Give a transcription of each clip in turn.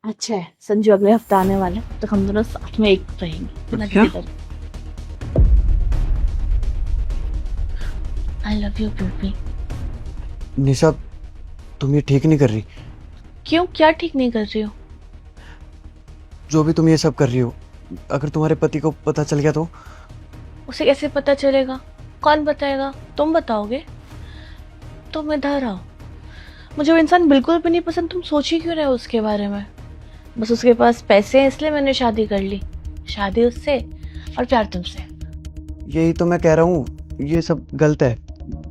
अच्छा है, संजू अगले हफ्ते आने वाले हैं, तो हम दोनों साथ में एक रहेंगे बिना क्या? किसी डर। I love you baby. Nisha, तुम ये ठीक नहीं कर रही। क्यों, क्या ठीक नहीं कर रही हो? जो भी तुम ये सब कर रही हो, अगर तुम्हारे पति को पता चल गया तो? उसे कैसे पता चलेगा? कौन बताएगा? तुम बताओगे? तुम इधर आओ। मुझे वो इंसान बिल्कुल भी नहीं पसंद, तुम सोच ही क्यों रहे हो उसके बारे में? बस उसके पास पैसे हैं इसलिए मैंने शादी कर ली। शादी उससे और प्यार तुमसे। यही तो मैं कह रहा हूँ, ये सब गलत है।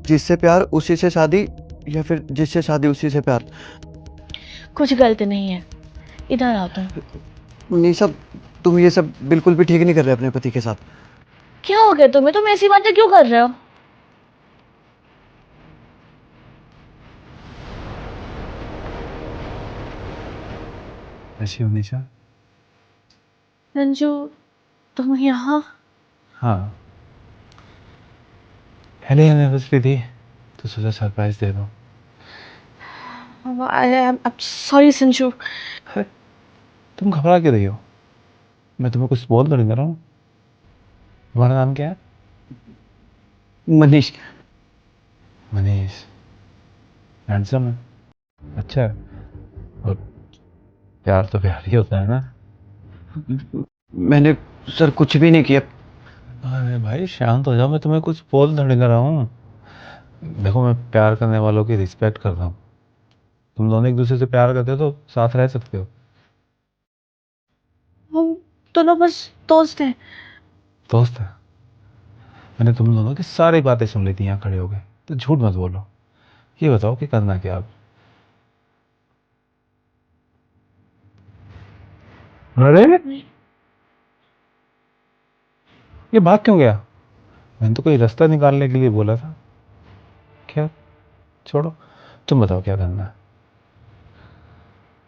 जिससे प्यार उसी से शादी, या फिर जिससे शादी उसी से प्यार। कुछ गलत नहीं है। इधर आओ तुम। निशा, तुम ये सब बिल्कुल भी ठीक नहीं कर रहे अपने पति के साथ। क्या हो गया तुम्हें? तुम ऐसी बातें क्यों कर रहे हो? कैसी हो निशा? संजू, तुम यहाँ? हाँ, पहले एनिवर्सरी थी तो सोचा सरप्राइज दे दो। सॉरी संजू। अरे, तुम घबरा क्यों रही हो? मैं तुम्हें कुछ बोल तो नहीं रहा हूँ। तुम्हारा नाम क्या है? मनीष। मनीष। हैंडसम है, अच्छा है। और प्यार तो प्यार ही होता है ना। मैंने सर कुछ भी नहीं किया। अरे भाई शांत हो जाओ, मैं तुम्हें कुछ बोल तो नहीं रहा हूँ। देखो, मैं प्यार करने वालों की रिस्पेक्ट करता हूँ। तुम दोनों एक दूसरे से प्यार करते हो तो साथ रह सकते हो। हम दोनों बस दोस्त हैं। दोस्त है? मैंने तुम दोनों की सारी बातें सुन ली थी यहाँ खड़े हो गए, तो झूठ मत बोलो। ये बताओ कि करना क्या अब? अरे, ये भाग क्यों गया? मैंने तो कोई रास्ता निकालने के लिए बोला था। क्या? छोड़ो, तुम बताओ क्या करना है।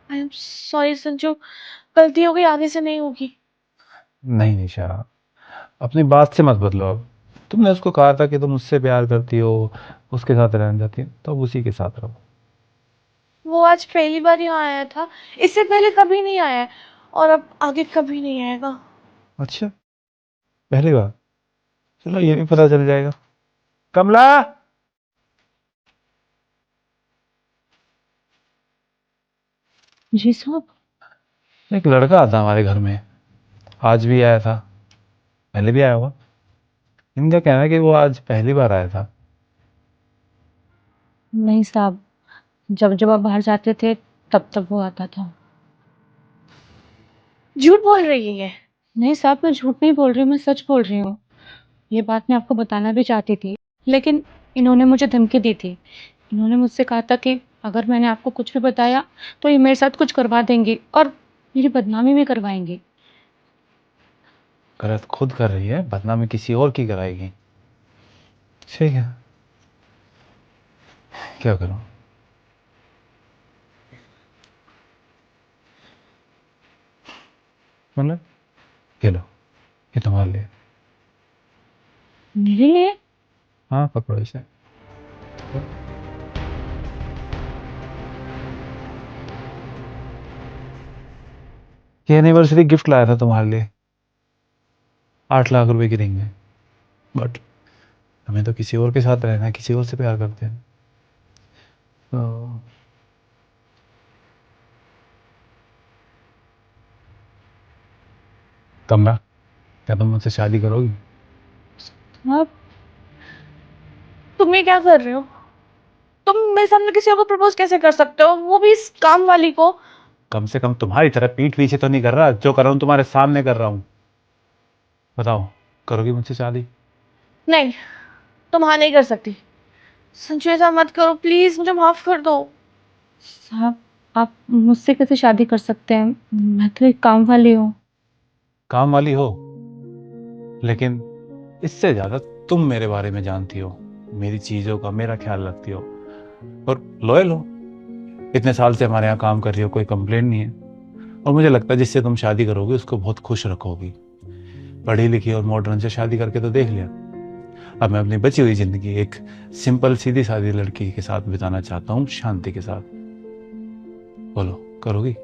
आई एम सॉरी संजू, गलती हो गई, आगे से नहीं होगी। नहीं निशा, अपनी बात से मत बदलो अब। तुमने उसको कहा था कि तुम उससे प्यार करती हो, उसके साथ रहना चाहती हो, तो अब उसी के साथ रहो। वो आज पहली बार यहाँ आया था, इससे पहले कभी नहीं आया है और अब आगे कभी नहीं आएगा। अच्छा, पहली बार? चलो, ये भी पता चल जाएगा। कमला! जी साहब। एक लड़का आता हमारे घर में, आज भी आया था, पहले भी आया होगा। इनका कहना है कि वो आज पहली बार आया था। नहीं साहब, जब जब आप बाहर जाते थे तब तब वो आता था। झूठ बोल रही है। नहीं साहब, मैं झूठ नहीं बोल रही हूँ, मैं सच बोल रही हूँ। ये बात मैं आपको बताना भी चाहती थी, लेकिन इन्होंने मुझे धमकी दी थी। इन्होंने मुझसे कहा था कि अगर मैंने आपको कुछ भी बताया तो ये मेरे साथ कुछ करवा देंगी और मेरी बदनामी भी करवाएंगी। गलत खुद कर रही है, बदनामी किसी और की कराएगी। ठीक है, क्या करूं? मतलब, ये लो, ये तुम्हारे लिए। मेरे लिए? हाँ, पकड़ो इसे। ये एनिवर्सरी गिफ्ट लाया था तुम्हारे लिए, 8 लाख रुपए की रिंग है। बट हमें तो किसी और के साथ रहना है, किसी और से प्यार करते हैं तो। कमला, क्या तुम मुझसे शादी करोगी? आप? तुम ये क्या कर रहे हो? तुम मेरे सामने किसी और को प्रपोज कैसे कर सकते हो, वो भी इस काम वाली को? कम से कम तुम्हारी तरह पीठ पीछे तो नहीं कर रहा, जो कर रहा हूँ तुम्हारे सामने कर रहा हूँ। बताओ, करोगी मुझसे शादी? नहीं, तुम हाँ नहीं कर सकती। संजू ऐसा मत करो प्लीज, मुझे माफ कर दो। साहब, आप मुझसे कैसे शादी कर सकते हैं? मैं तो एक काम वाली हूँ। काम वाली हो, लेकिन इससे ज्यादा तुम मेरे बारे में जानती हो, मेरी चीजों का मेरा ख्याल रखती हो, और लॉयल हो। इतने साल से हमारे यहाँ काम कर रही हो, कोई कंप्लेंट नहीं है। और मुझे लगता है जिससे तुम शादी करोगी उसको बहुत खुश रखोगी। पढ़ी लिखी और मॉडर्न से शादी करके तो देख लिया। अब मैं अपनी बची हुई जिंदगी एक सिंपल सीधी सादी लड़की के साथ बिताना चाहता हूँ, शांति के साथ। बोलो, करोगी?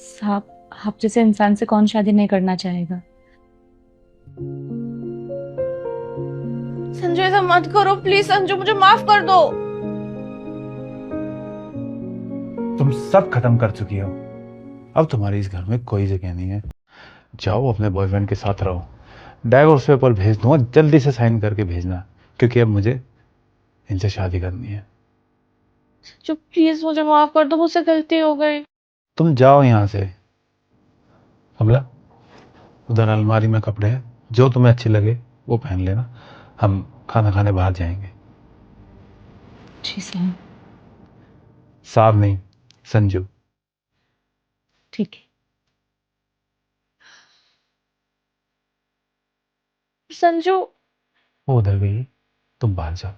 साहब, आप जैसे इंसान से कौन शादी नहीं करना चाहेगा। संजू ऐसा मत करो प्लीज। संजू मुझे माफ कर दो। तुम सब खत्म कर चुकी हो, अब तुम्हारी इस घर में कोई जगह नहीं है। जाओ अपने बॉयफ्रेंड के साथ रहो। डाइवोर्स पेपर भेज दूंगा, जल्दी से साइन करके भेजना, क्योंकि अब मुझे इनसे शादी करनी है। जो प्लीज मुझे माफ कर दो, मुझसे गलती हो गई। तुम जाओ यहाँ से। कमला, उधर अलमारी में कपड़े हैं, जो तुम्हें अच्छे लगे वो पहन लेना। हम खाना खाने बाहर जाएंगे। जी साहब। साहब नहीं, संजू। ठीक है। संजू वो उधर गई, तुम बाहर जाओ।